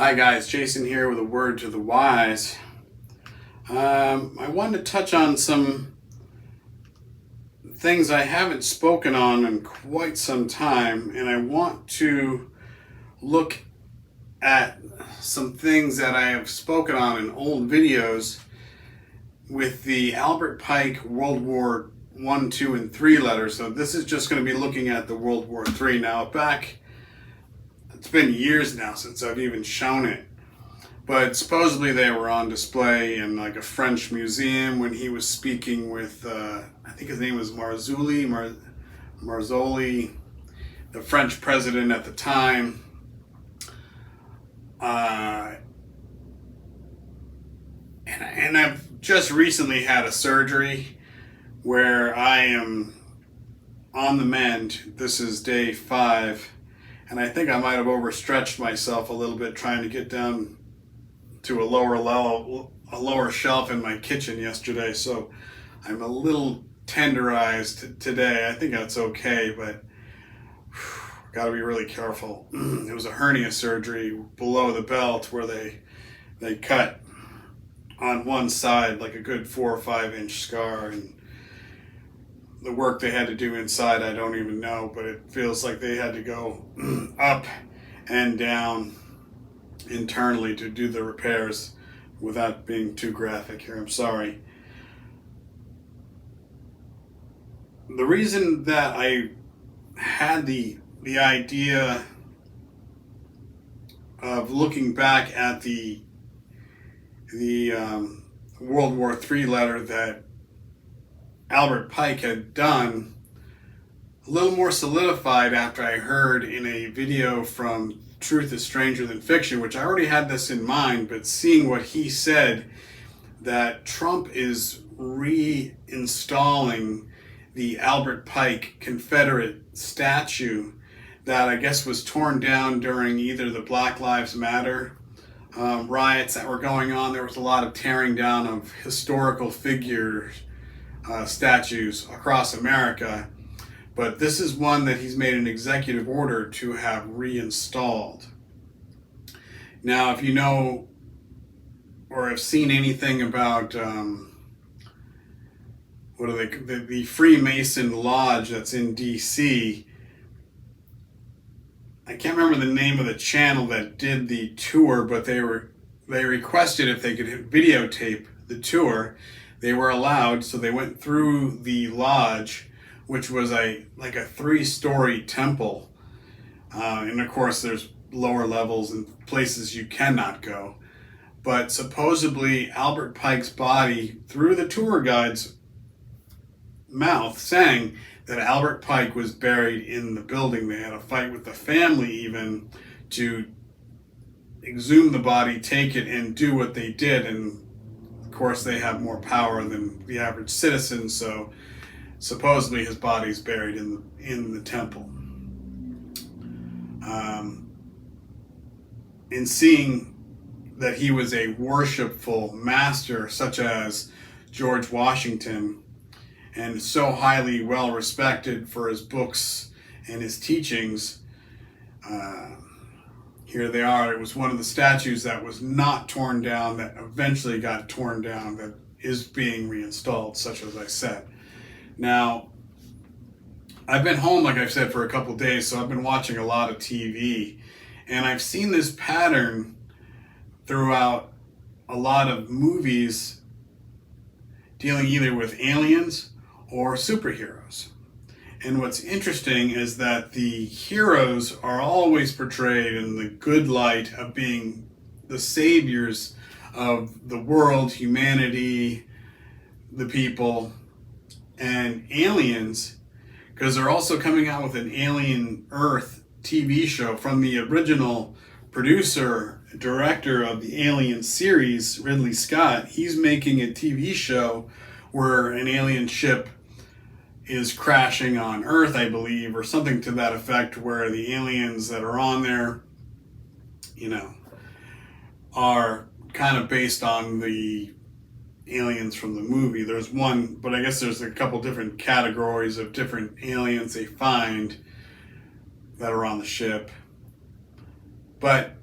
Hi guys, Jason here with a word to the wise. I wanted to touch on some things I haven't spoken on in quite some time, and I want to look at some things that I have spoken on in old videos with the Albert Pike World War I, II, and III letter. So this is just going to be looking at the World War III. Now it's been years now since I've even shown it. But supposedly they were on display in like a French museum when he was speaking with, I think his name was Marzoli, the French president at the time. And I've just recently had a surgery where I am on the mend. This is day 5. And I think I might have overstretched myself a little bit trying to get down to a lower level, a lower shelf in my kitchen yesterday, so I'm a little tenderized today. I think that's okay, but got to be really careful. It was a hernia surgery below the belt where they cut on one side like a good 4 or 5 inch scar, and the work they had to do inside I don't even know, but it feels like they had to go up and down internally to do the repairs. Without being too graphic here, I'm sorry. The reason that I had the idea of looking back at the World War III letter that Albert Pike had done a little more solidified after I heard in a video from Truth is Stranger Than Fiction, which I already had this in mind, but seeing what he said, that Trump is reinstalling the Albert Pike Confederate statue that I guess was torn down during either the Black Lives Matter riots that were going on. There was a lot of tearing down of historical figures, statues across America. But this is one that he's made an executive order to have reinstalled. Now, if you know or have seen anything about the Freemason Lodge that's in D.C., I can't remember the name of the channel that did the tour, but they requested if they could videotape the tour. They were allowed, so they went through the lodge, which was like a 3-story temple. And of course there's lower levels and places you cannot go. But supposedly Albert Pike's body, through the tour guide's mouth, saying that Albert Pike was buried in the building. They had a fight with the family even to exhume the body, take it, and do what they did. And of course they have more power than the average citizen, so supposedly his body's buried in the temple. In seeing that he was a worshipful master, such as George Washington, and so highly well respected for his books and his teachings, here they are. It was one of the statues that was not torn down, that eventually got torn down, that is being reinstalled, such as I said. Now, I've been home, like I've said, for a couple days, so I've been watching a lot of TV, and I've seen this pattern throughout a lot of movies dealing either with aliens or superheroes. And what's interesting is that the heroes are always portrayed in the good light of being the saviors of the world, humanity, the people. And aliens, because they're also coming out with an Alien Earth TV show from the original producer, director of the Alien series, Ridley Scott. He's making a TV show where an alien ship is crashing on Earth, I believe, or something to that effect, where the aliens that are on there, are kind of based on the aliens from the movie. There's one, but I guess there's a couple different categories of different aliens they find that are on the ship. But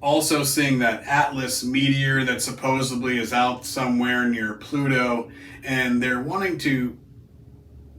Also seeing that Atlas meteor that supposedly is out somewhere near Pluto, and they're wanting to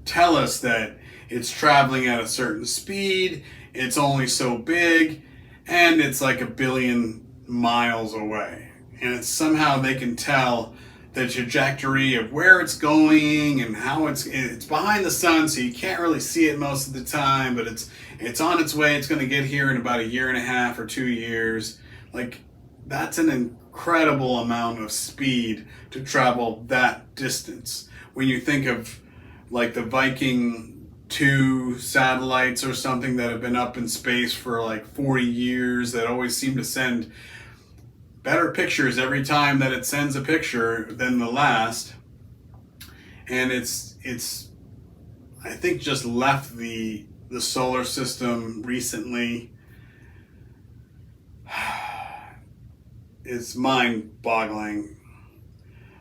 tell us that it's traveling at a certain speed, it's only so big, and it's like 1 billion miles away. And it's somehow they can tell the trajectory of where it's going and how it's behind the sun, so you can't really see it most of the time, but it's on its way. It's going to get here in about 1.5 or 2 years. Like, that's an incredible amount of speed to travel that distance. When you think of like the Viking 2 satellites or something that have been up in space for like 40 years that always seem to send better pictures every time that it sends a picture than the last. And it's I think just left the solar system recently. It's mind-boggling.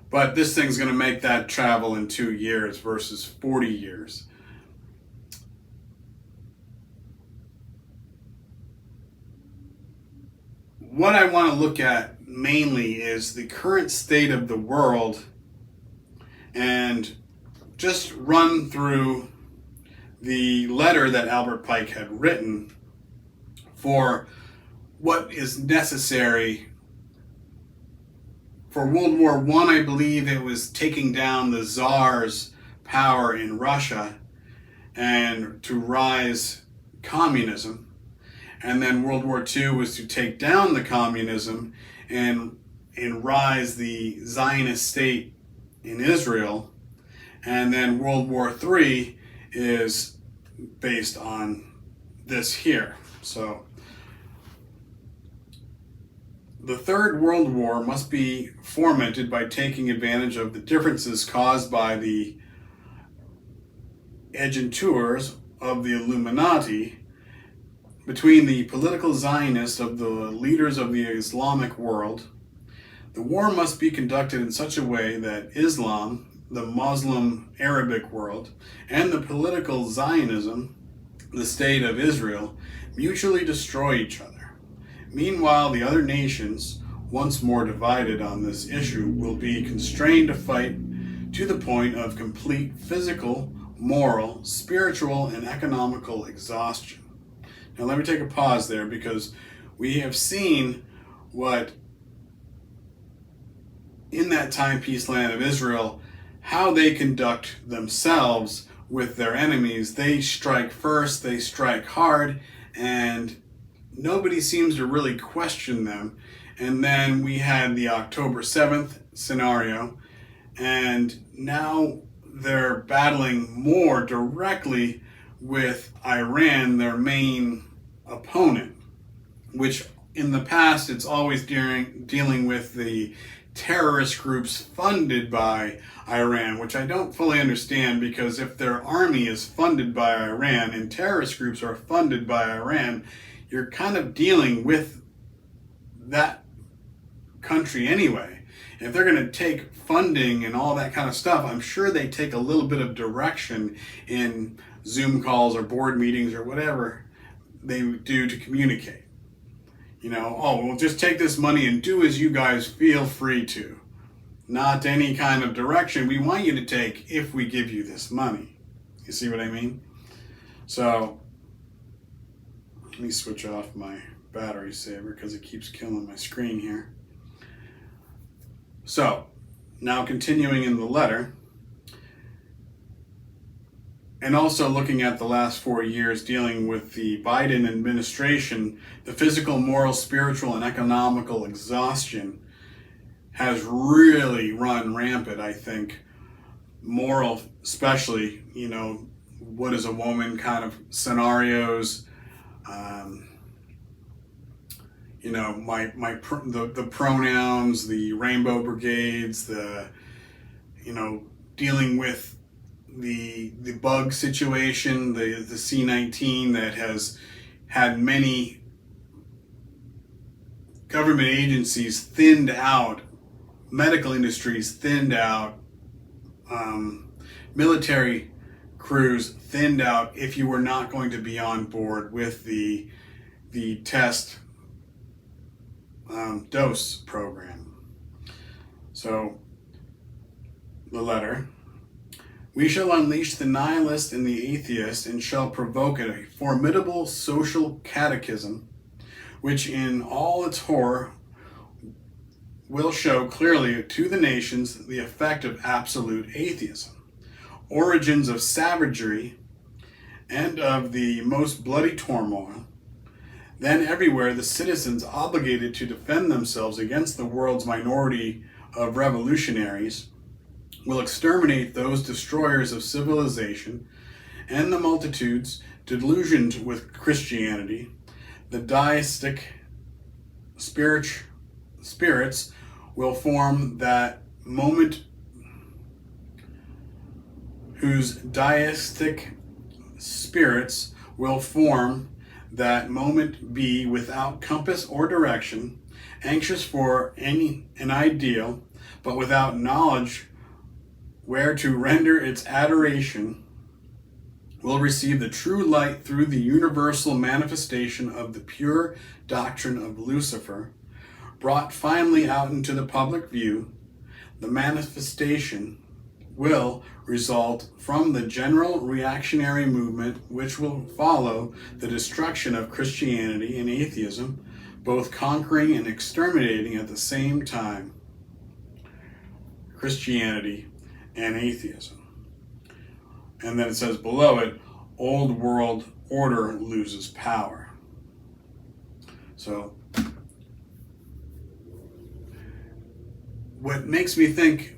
But this thing's going to make that travel in 2 years versus 40 years. What I want to look at mainly is the current state of the world and just run through the letter that Albert Pike had written for what is necessary for World War I. I believe it was taking down the Tsar's power in Russia and to rise communism. And then World War II was to take down the communism and rise the Zionist state in Israel. And then World War III is based on this here. So the Third World War must be fomented by taking advantage of the differences caused by the agenturas of the Illuminati between the political Zionists of the leaders of the Islamic world. The war must be conducted in such a way that Islam, the Muslim Arabic world, and the political Zionism, the state of Israel, mutually destroy each other. Meanwhile, the other nations, once more divided on this issue, will be constrained to fight to the point of complete physical, moral, spiritual, and economical exhaustion. Now let me take a pause there, because we have seen what in that timepiece land of Israel, how they conduct themselves with their enemies. They strike first, they strike hard, and nobody seems to really question them. And then we had the October 7th scenario, and now they're battling more directly with Iran, their main opponent, which in the past it's always dealing with the terrorist groups funded by Iran, which I don't fully understand, because if their army is funded by Iran and terrorist groups are funded by Iran, you're kind of dealing with that country anyway. If they're going to take funding and all that kind of stuff, I'm sure they take a little bit of direction in Zoom calls or board meetings or whatever they do to communicate. You know, oh, well, just take this money and do as you guys feel free to. Not any kind of direction we want you to take if we give you this money. You see what I mean? So, let me switch off my battery saver because it keeps killing my screen here. So, now continuing in the letter, and also looking at the last 4 years dealing with the Biden administration, the physical, moral, spiritual, and economical exhaustion has really run rampant, I think. Moral, especially, you know, what is a woman kind of scenarios, you know, the pronouns, the rainbow brigades, the, you know, dealing with the bug situation, the C-19 that has had many government agencies thinned out, medical industries thinned out, military crews thinned out if you were not going to be on board with the test dose program. So, the letter: we shall unleash the nihilist and the atheist, and shall provoke a formidable social cataclysm, which in all its horror will show clearly to the nations the effect of absolute atheism, origins of savagery, and of the most bloody turmoil. Then everywhere the citizens obligated to defend themselves against the world's minority of revolutionaries will exterminate those destroyers of civilization, and the multitudes delusioned with Christianity, the deistic spirits will form that moment, whose deistic spirits will form that moment be without compass or direction, anxious for an ideal, but without knowledge where to render its adoration, will receive the true light through the universal manifestation of the pure doctrine of Lucifer, brought finally out into the public view. The manifestation will result from the general reactionary movement which will follow the destruction of Christianity and atheism, both conquering and exterminating at the same time Christianity and atheism. And then it says below it, old world order loses power. So what makes me think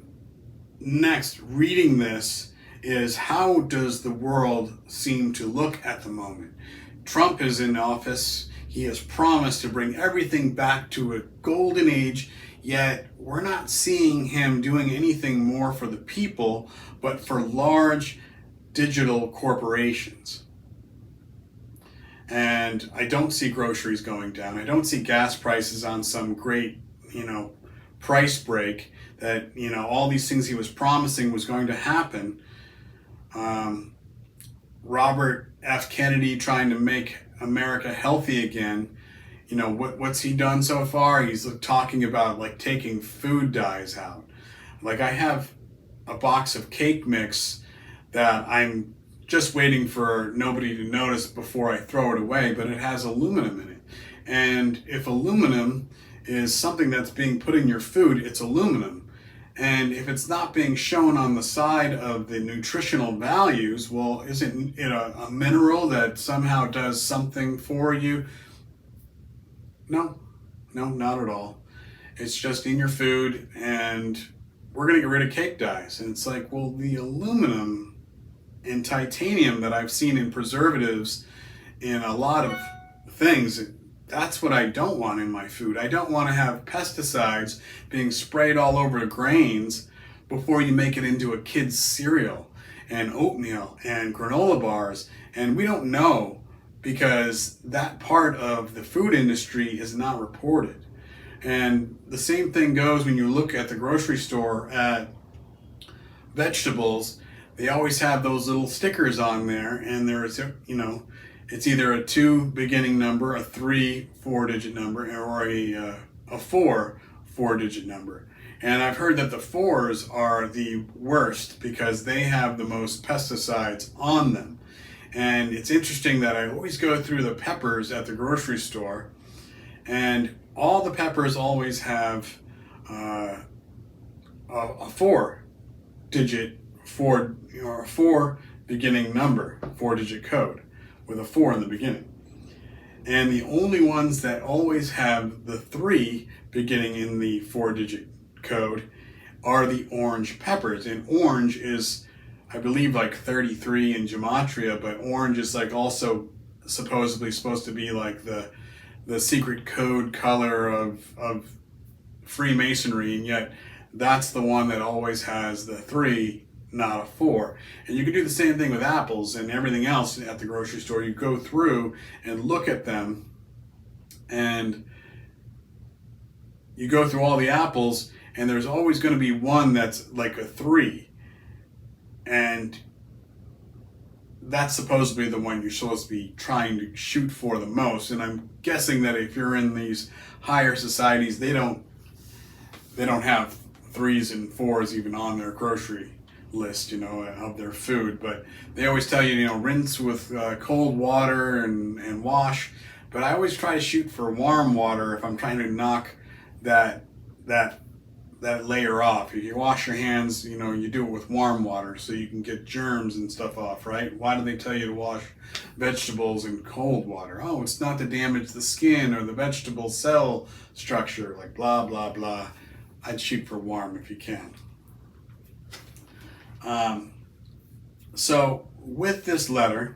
next, reading this, is how does the world seem to look at the moment? Trump is in office. He has promised to bring everything back to a golden age, yet we're not seeing him doing anything more for the people, but for large digital corporations. And I don't see groceries going down. I don't see gas prices on some great, price break that, all these things he was promising was going to happen. Robert F. Kennedy trying to make America healthy again. What's he done so far? He's talking about taking food dyes out. I have a box of cake mix that I'm just waiting for nobody to notice before I throw it away, but it has aluminum in it. And if aluminum is something that's being put in your food, it's aluminum. And if it's not being shown on the side of the nutritional values, well, isn't it a mineral that somehow does something for you? No, not at all. It's just in your food, and we're going to get rid of cake dyes. And it's well, the aluminum and titanium that I've seen in preservatives in a lot of things, that's what I don't want in my food. I don't want to have pesticides being sprayed all over grains before you make it into a kid's cereal and oatmeal and granola bars. And we don't know, because that part of the food industry is not reported. And the same thing goes when you look at the grocery store at vegetables. They always have those little stickers on there, and there's, it's either a 2 beginning number, a 3 4-digit number, or a 4 4-digit number. And I've heard that the 4s are the worst because they have the most pesticides on them. And it's interesting that I always go through the peppers at the grocery store, and all the peppers always have a 4-digit, a 4 beginning number, 4-digit code with a 4 in the beginning. And the only ones that always have the 3 beginning in the 4-digit code are the orange peppers. And orange is, I believe, 33 in gematria, but orange is also supposedly supposed to be the secret code color of Freemasonry, and yet that's the one that always has the 3, not a 4. And you can do the same thing with apples and everything else at the grocery store. You go through and look at them, and you go through all the apples, and there's always going to be one that's like a 3. And that's supposed to be the one you're supposed to be trying to shoot for the most. And I'm guessing that if you're in these higher societies, they don't have 3s and 4s even on their grocery list, of their food. But they always tell you, rinse with cold water and wash. But I always try to shoot for warm water if I'm trying to knock that layer off. If you wash your hands, you do it with warm water so you can get germs and stuff off, right? Why do they tell you to wash vegetables in cold water? Oh, it's not to damage the skin or the vegetable cell structure, like blah, blah, blah. I'd shoot for warm if you can. So with this letter,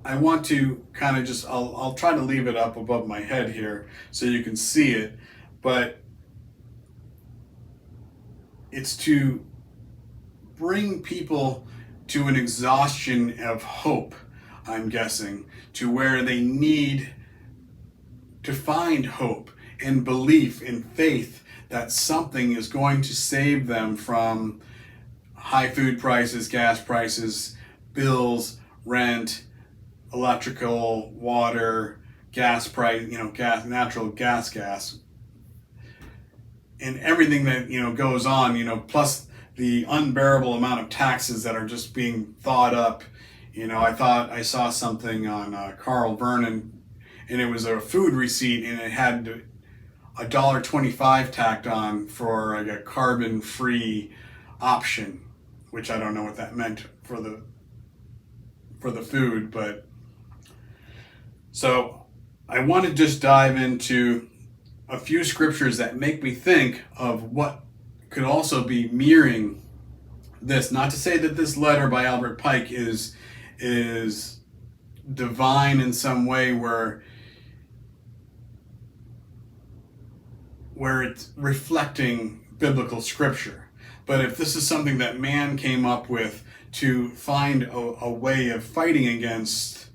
I want to kind of I'll try to leave it up above my head here so you can see it, but it's to bring people to an exhaustion of hope, I'm guessing, to where they need to find hope and belief and faith that something is going to save them from high food prices, gas prices, bills, rent, electrical, water, gas price, natural gas, and everything that, goes on, plus the unbearable amount of taxes that are just being thought up. I thought I saw something on Carl Vernon, and it was a food receipt, and it had $1.25 tacked on for like a carbon-free option, which I don't know what that meant for the food, but so I want to just dive into a few scriptures that make me think of what could also be mirroring this. Not to say that this letter by Albert Pike is divine in some way where it's reflecting biblical scripture. But if this is something that man came up with to find a way of fighting against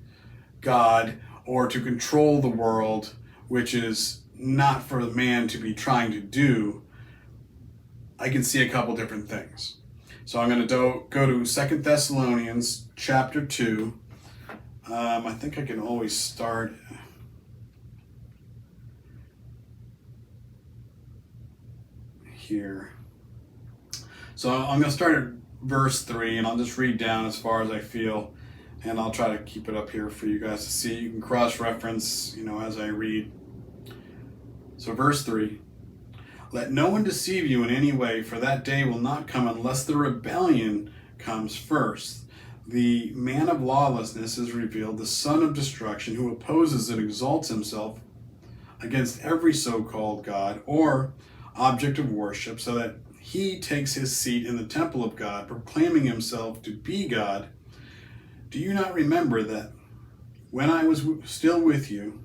God or to control the world, which is not for man to be trying to do, I can see a couple different things. So I'm going to go to 2 Thessalonians chapter 2. I think I can always start here. So I'm going to start at verse 3, and I'll just read down as far as I feel, and I'll try to keep it up here for you guys to see. You can cross-reference, as I read. So verse 3, "Let no one deceive you in any way, for that day will not come unless the rebellion comes first. The man of lawlessness is revealed, the son of destruction, who opposes and exalts himself against every so-called God or object of worship, so that he takes his seat in the temple of God, proclaiming himself to be God. Do you not remember that when I was still with you,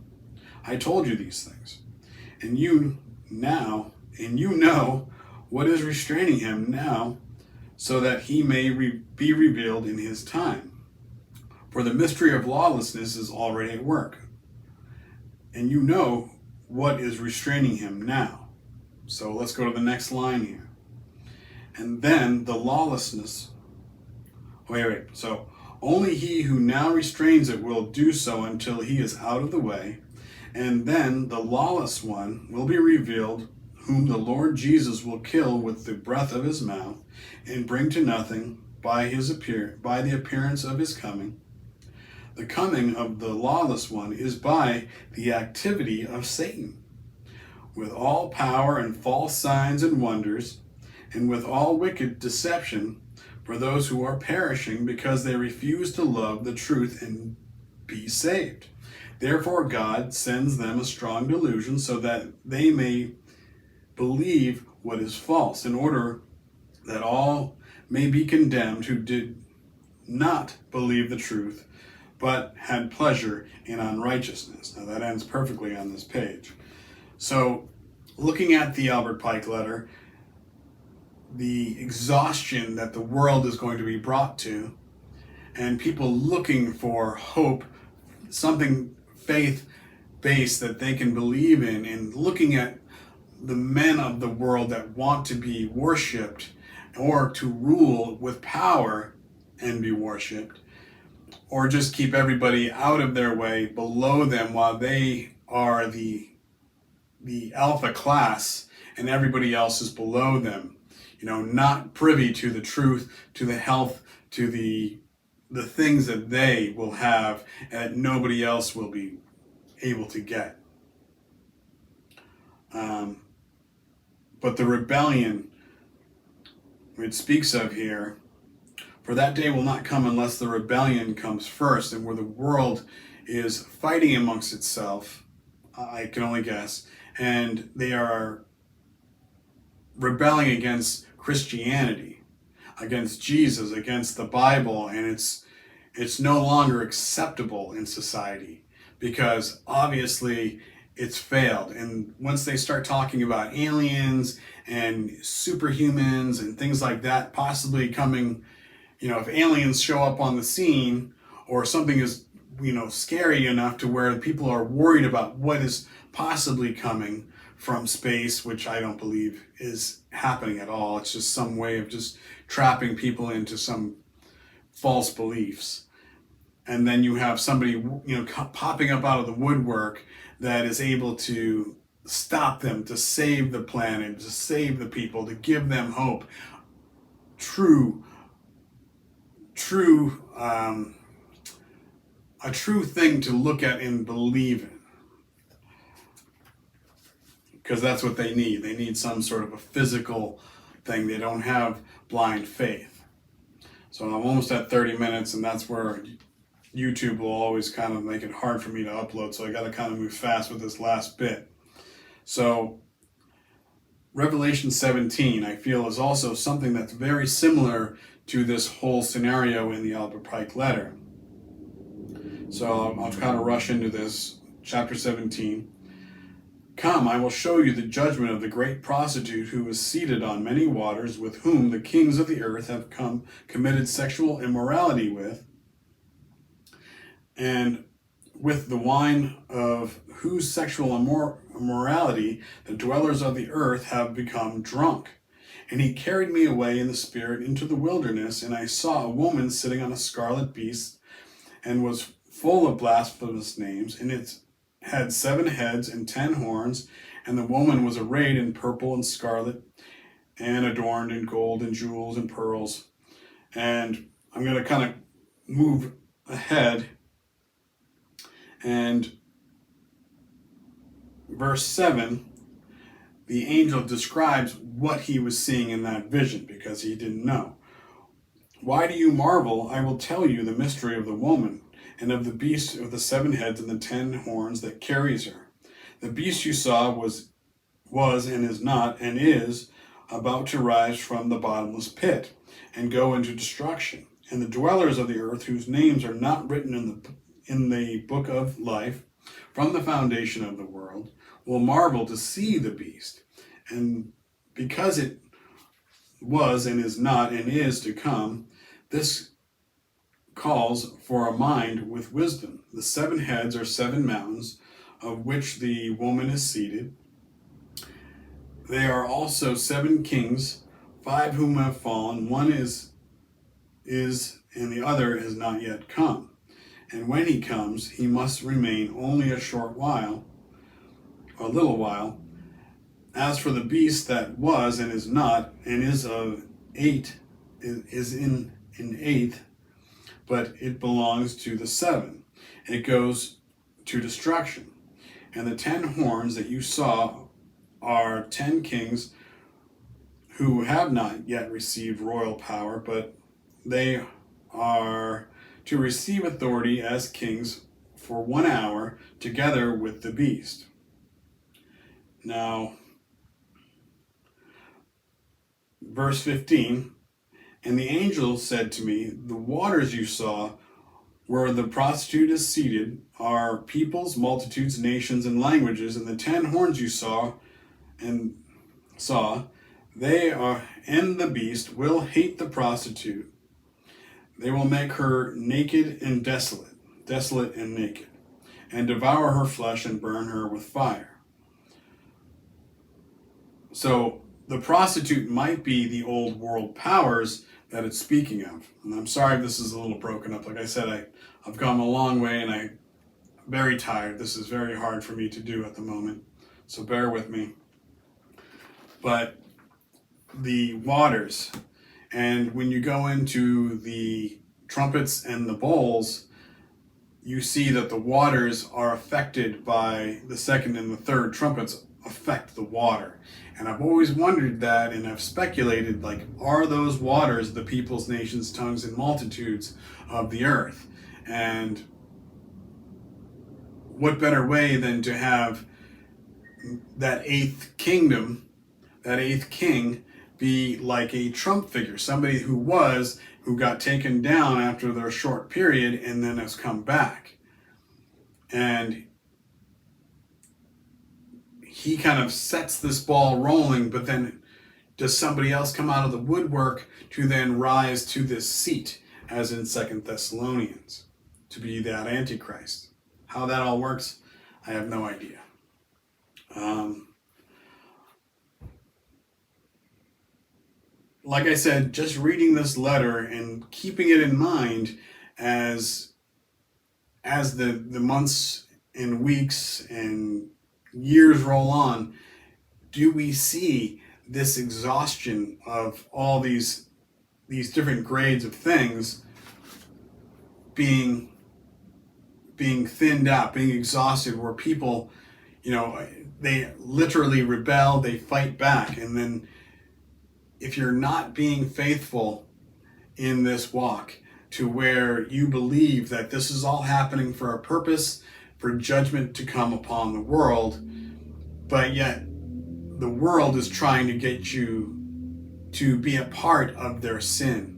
I told you these things? And you know what is restraining him now, so that he may be revealed in his time. For the mystery of lawlessness is already at work, and you know what is restraining him now." So let's go to the next line here. "And then the lawlessness..." So, "Only he who now restrains it will do so until he is out of the way. And then the lawless one will be revealed, whom the Lord Jesus will kill with the breath of his mouth and bring to nothing by the appearance of his coming. The coming of the lawless one is by the activity of Satan, with all power and false signs and wonders, and with all wicked deception for those who are perishing, because they refuse to love the truth and be saved. Therefore God sends them a strong delusion, so that they may believe what is false, in order that all may be condemned who did not believe the truth, but had pleasure in unrighteousness." Now that ends perfectly on this page. So, looking at the Albert Pike letter, the exhaustion that the world is going to be brought to, and people looking for hope, something faith-based that they can believe in, and looking at the men of the world that want to be worshipped or to rule with power and be worshipped, or just keep everybody out of their way below them while they are the alpha class and everybody else is below them, not privy to the truth, to the health, to the things that they will have and that nobody else will be able to get. But the rebellion it speaks of here, for that day will not come unless the rebellion comes first, and where the world is fighting amongst itself, I can only guess, and they are rebelling against Christianity, against Jesus, against the Bible, and it's no longer acceptable in society because obviously it's failed. And once they start talking about aliens and superhumans and things like that possibly coming, if aliens show up on the scene or something is, scary enough to where people are worried about what is possibly coming from space, which I don't believe is happening at all. It's just some way of just trapping people into some false beliefs. And then you have somebody, popping up out of the woodwork that is able to stop them, to save the planet, to save the people, to give them hope. A true thing to look at and believe in. Because that's what they need. They need some sort of a physical thing. They don't have blind faith. So I'm almost at 30 minutes, and that's where YouTube will always kind of make it hard for me to upload. So I got to kind of move fast with this last bit. So Revelation 17, I feel, is also something that's very similar to this whole scenario in the Albert Pike letter. So I'll kind of rush into this. Chapter 17. Come, I will show you the judgment of the great prostitute who is seated on many waters, with whom the kings of the earth have committed sexual immorality with, and with the wine of whose sexual immorality the dwellers of the earth have become drunk. And he carried me away in the spirit into the wilderness, and I saw a woman sitting on a scarlet beast, and was full of blasphemous names, and it had 7 heads and 10 horns, and the woman was arrayed in purple and scarlet, and adorned in gold and jewels and pearls. And I'm going to kind of move ahead. And verse 7, the angel describes what he was seeing in that vision because he didn't know. Why do you marvel? I will tell you the mystery of the woman and of the beast of the 7 heads and the 10 horns that carries her. The beast you saw was and is not and is about to rise from the bottomless pit and go into destruction. And the dwellers of the earth, whose names are not written in the book of life from the foundation of the world, will marvel to see the beast. And because it was and is not and is to come, this calls for a mind with wisdom. The 7 heads are 7 mountains, of which the woman is seated. They are also 7 kings, 5 whom have fallen. One is and the other has not yet come. And when he comes, he must remain only a short while, or a little while. As for the beast that was and is not, and is of 8, is in an 8th, but it belongs to the 7. It goes to destruction. And the 10 horns that you saw are 10 kings who have not yet received royal power, but they are to receive authority as kings for 1 hour together with the beast. Now, verse 15, and the angel said to me, the waters you saw where the prostitute is seated are peoples, multitudes, nations, and languages, and the 10 horns you saw, they are, and the beast will hate the prostitute. They will make her naked and desolate and naked, and devour her flesh and burn her with fire. So the prostitute might be the old world powers that it's speaking of. And I'm sorry if this is a little broken up. Like I said, I've come a long way and I'm very tired. This is very hard for me to do at the moment, so bear with me. But the waters, and when you go into the trumpets and the bowls, you see that the waters are affected by the second and the third trumpets affect the water. And I've always wondered that, and I've speculated, like, are those waters the peoples, nations, tongues, and multitudes of the earth? And what better way than to have that eighth kingdom, that eighth king, be like a Trump figure, somebody who got taken down after their short period and then has come back. And he kind of sets this ball rolling, but then does somebody else come out of the woodwork to then rise to this seat, as in 2 Thessalonians, to be that Antichrist? How that all works, I have no idea. Like I said, just reading this letter and keeping it in mind as the months and weeks and years roll on, do we see this exhaustion of all these different grades of things being thinned out, being exhausted, where people, they literally rebel, they fight back, and then if you're not being faithful in this walk to where you believe that this is all happening for a purpose, for judgment to come upon the world, but yet the world is trying to get you to be a part of their sin.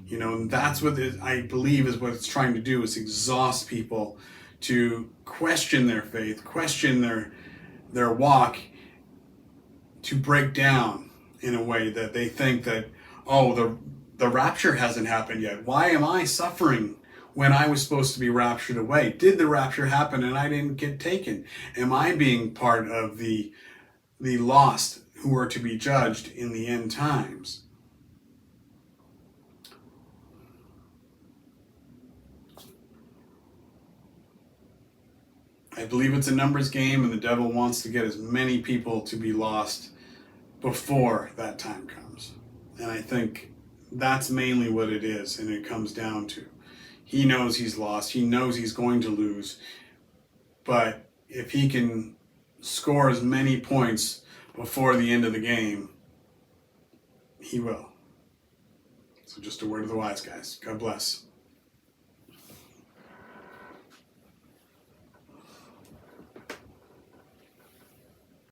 And that's what I believe is what it's trying to do, is exhaust people to question their faith, question their walk, to break down in a way that they think that, oh, the rapture hasn't happened yet. Why am I suffering when I was supposed to be raptured away? Did the rapture happen and I didn't get taken? Am I being part of the lost who are to be judged in the end times? I believe it's a numbers game, and the devil wants to get as many people to be lost before that time comes. And I think that's mainly what it is, and it comes down to. He knows he's lost. He knows he's going to lose. But if he can score as many points before the end of the game, he will. So just a word of the wise, guys. God bless.